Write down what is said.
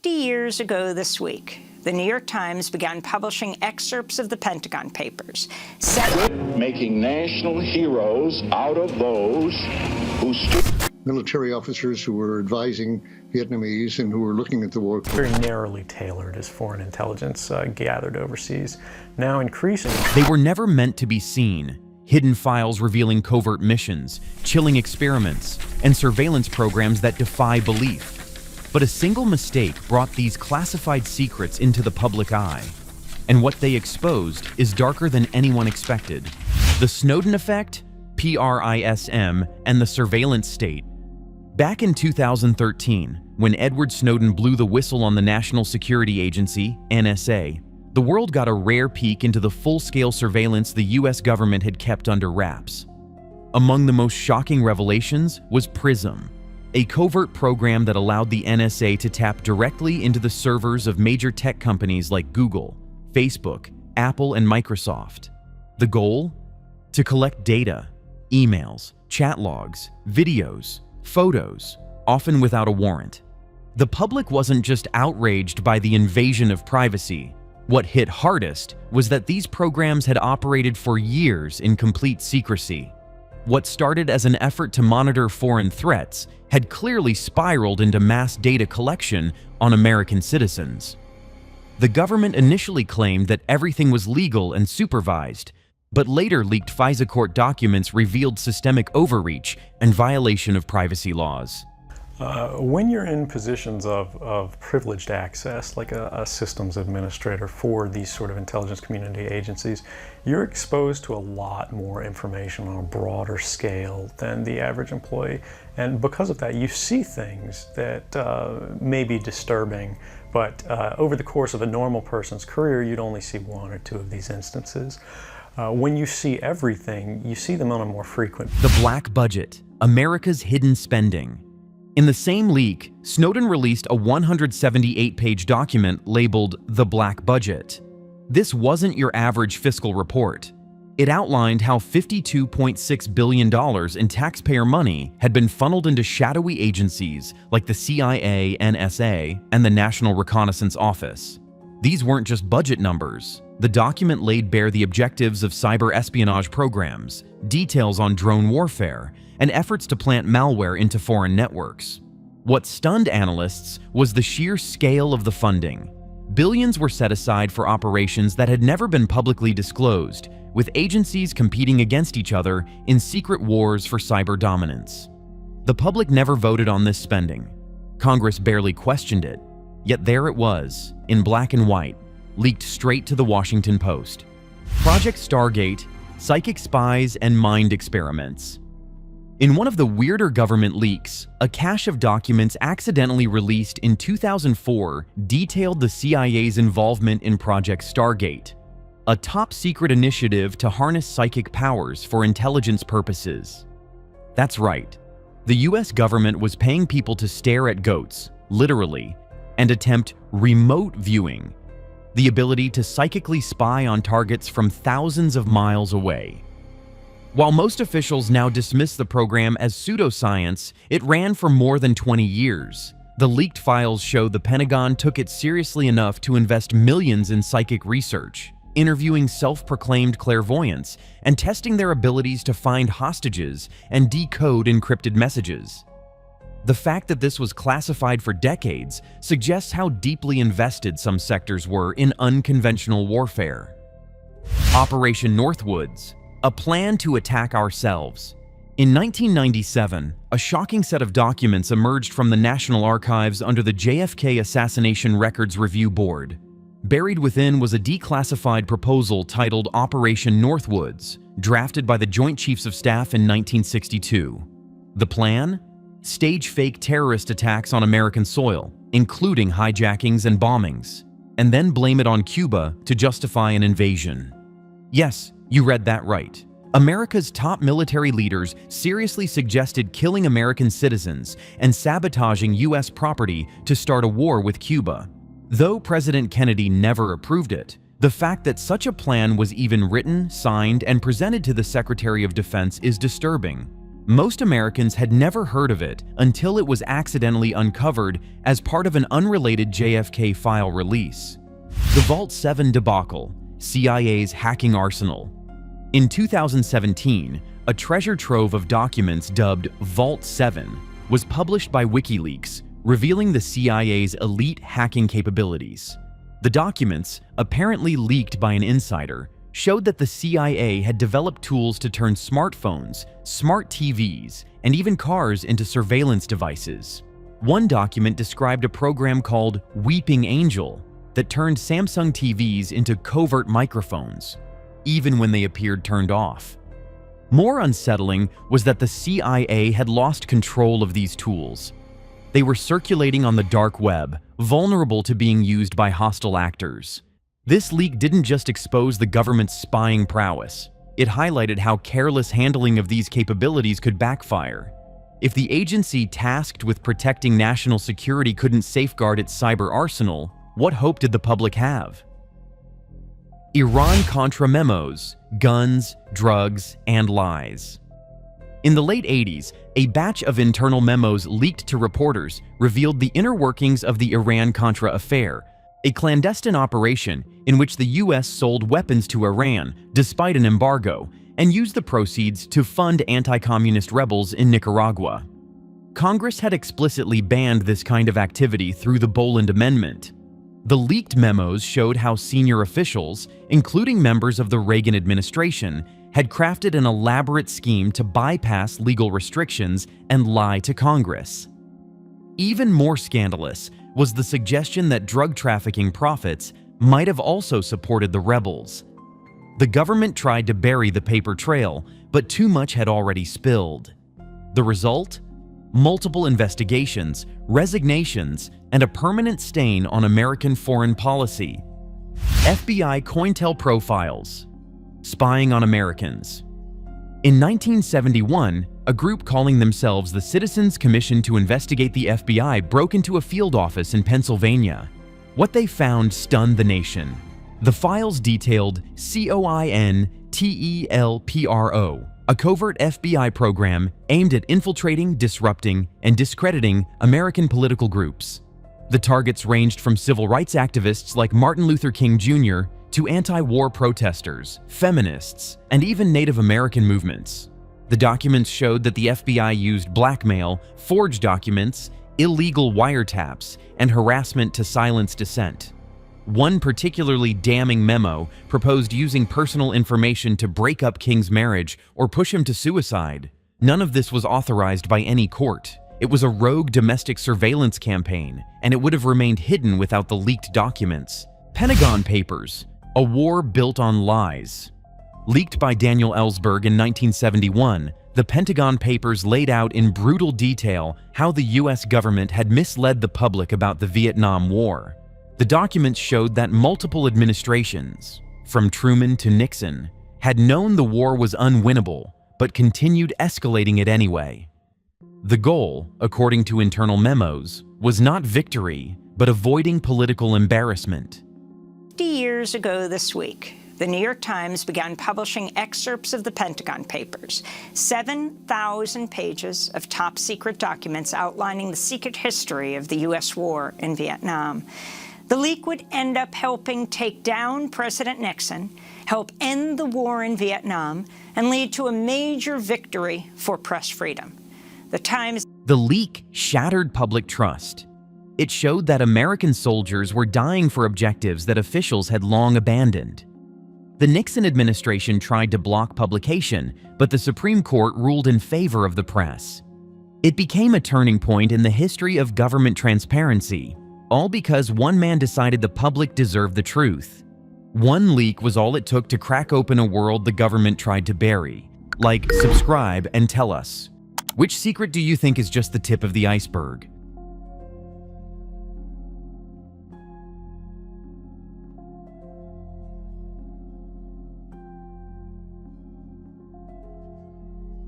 50 years ago this week, the New York Times began publishing excerpts of the Pentagon Papers. Making national heroes out of those who stood. Military officers who were advising Vietnamese and who were looking at the war. Very narrowly tailored as foreign intelligence gathered overseas. Now increasingly. They were never meant to be seen. Hidden files revealing covert missions, chilling experiments, and surveillance programs that defy belief. But a single mistake brought these classified secrets into the public eye. And what they exposed is darker than anyone expected. The Snowden effect, PRISM, and the surveillance state. Back in 2013, when Edward Snowden blew the whistle on the National Security Agency, NSA, the world got a rare peek into the full-scale surveillance the US government had kept under wraps. Among the most shocking revelations was PRISM, a covert program that allowed the NSA to tap directly into the servers of major tech companies like Google, Facebook, Apple, and Microsoft. The goal? To collect data, emails, chat logs, videos, photos, often without a warrant. The public wasn't just outraged by the invasion of privacy. What hit hardest was that these programs had operated for years in complete secrecy. What started as an effort to monitor foreign threats had clearly spiraled into mass data collection on American citizens. The government initially claimed that everything was legal and supervised, but later leaked FISA court documents revealed systemic overreach and violation of privacy laws. When you're in positions of privileged access, like a systems administrator for these sort of intelligence community agencies, you're exposed to a lot more information on a broader scale than the average employee. And because of that, you see things that may be disturbing, but over the course of a normal person's career, you'd only see one or two of these instances. When you see everything, you see them on a more frequent. The Black Budget, America's Hidden Spending. In the same leak, Snowden released a 178-page document labeled The Black Budget. This wasn't your average fiscal report. It outlined how $52.6 billion in taxpayer money had been funneled into shadowy agencies like the CIA, NSA, and the National Reconnaissance Office. These weren't just budget numbers. The document laid bare the objectives of cyber espionage programs, details on drone warfare, and efforts to plant malware into foreign networks. What stunned analysts was the sheer scale of the funding. Billions were set aside for operations that had never been publicly disclosed, with agencies competing against each other in secret wars for cyber dominance. The public never voted on this spending. Congress barely questioned it. Yet there it was, in black and white, leaked straight to the Washington Post. Project Stargate, psychic spies, and mind experiments. In one of the weirder government leaks, a cache of documents accidentally released in 2004 detailed the CIA's involvement in Project Stargate, a top-secret initiative to harness psychic powers for intelligence purposes. That's right. The US government was paying people to stare at goats, literally, and attempt remote viewing, the ability to psychically spy on targets from thousands of miles away. While most officials now dismiss the program as pseudoscience, it ran for more than 20 years. The leaked files show the Pentagon took it seriously enough to invest millions in psychic research, interviewing self-proclaimed clairvoyants, and testing their abilities to find hostages and decode encrypted messages. The fact that this was classified for decades suggests how deeply invested some sectors were in unconventional warfare. Operation Northwoods, a plan to attack ourselves. In 1997, a shocking set of documents emerged from the National Archives under the JFK Assassination Records Review Board. Buried within was a declassified proposal titled Operation Northwoods, drafted by the Joint Chiefs of Staff in 1962. The plan? Stage fake terrorist attacks on American soil, including hijackings and bombings, and then blame it on Cuba to justify an invasion. Yes, you read that right. America's top military leaders seriously suggested killing American citizens and sabotaging US property to start a war with Cuba. Though President Kennedy never approved it, the fact that such a plan was even written, signed, and presented to the Secretary of Defense is disturbing. Most Americans had never heard of it until it was accidentally uncovered as part of an unrelated JFK file release. The Vault 7 debacle, CIA's hacking arsenal. In 2017, a treasure trove of documents dubbed Vault 7 was published by WikiLeaks, revealing the CIA's elite hacking capabilities. The documents, apparently leaked by an insider, showed that the CIA had developed tools to turn smartphones, smart TVs, and even cars into surveillance devices. One document described a program called Weeping Angel that turned Samsung TVs into covert microphones, even when they appeared turned off. More unsettling was that the CIA had lost control of these tools. They were circulating on the dark web, vulnerable to being used by hostile actors. This leak didn't just expose the government's spying prowess. It highlighted how careless handling of these capabilities could backfire. If the agency tasked with protecting national security couldn't safeguard its cyber arsenal, what hope did the public have? Iran-Contra memos, guns, drugs, and lies. In the late 80s, a batch of internal memos leaked to reporters revealed the inner workings of the Iran-Contra affair, a clandestine operation in which the US sold weapons to Iran despite an embargo and used the proceeds to fund anti-communist rebels in Nicaragua. Congress had explicitly banned this kind of activity through the Boland Amendment. The leaked memos showed how senior officials, including members of the Reagan administration, had crafted an elaborate scheme to bypass legal restrictions and lie to Congress. Even more scandalous was the suggestion that drug trafficking profits might have also supported the rebels. The government tried to bury the paper trail, but too much had already spilled. The result? Multiple investigations, resignations, and a permanent stain on American foreign policy. FBI COINTELPRO files. Spying on Americans. In 1971, a group calling themselves the Citizens Commission to Investigate the FBI broke into a field office in Pennsylvania. What they found stunned the nation. The files detailed COINTELPRO, a covert FBI program aimed at infiltrating, disrupting, and discrediting American political groups. The targets ranged from civil rights activists like Martin Luther King Jr. to anti-war protesters, feminists, and even Native American movements. The documents showed that the FBI used blackmail, forged documents, illegal wiretaps, and harassment to silence dissent. One particularly damning memo proposed using personal information to break up King's marriage or push him to suicide. None of this was authorized by any court. It was a rogue domestic surveillance campaign, and it would have remained hidden without the leaked documents. Pentagon Papers, a war built on lies. Leaked by Daniel Ellsberg in 1971, the Pentagon Papers laid out in brutal detail how the US government had misled the public about the Vietnam War. The documents showed that multiple administrations, from Truman to Nixon, had known the war was unwinnable, but continued escalating it anyway. The goal, according to internal memos, was not victory, but avoiding political embarrassment. 50 years ago this week, the New York Times began publishing excerpts of the Pentagon Papers, 7,000 pages of top-secret documents outlining the secret history of the U.S. war in Vietnam. The leak would end up helping take down President Nixon, help end the war in Vietnam, and lead to a major victory for press freedom. The leak shattered public trust. It showed that American soldiers were dying for objectives that officials had long abandoned. The Nixon administration tried to block publication, but the Supreme Court ruled in favor of the press. It became a turning point in the history of government transparency, all because one man decided the public deserved the truth. One leak was all it took to crack open a world the government tried to bury. Like, subscribe and tell us. Which secret do you think is just the tip of the iceberg?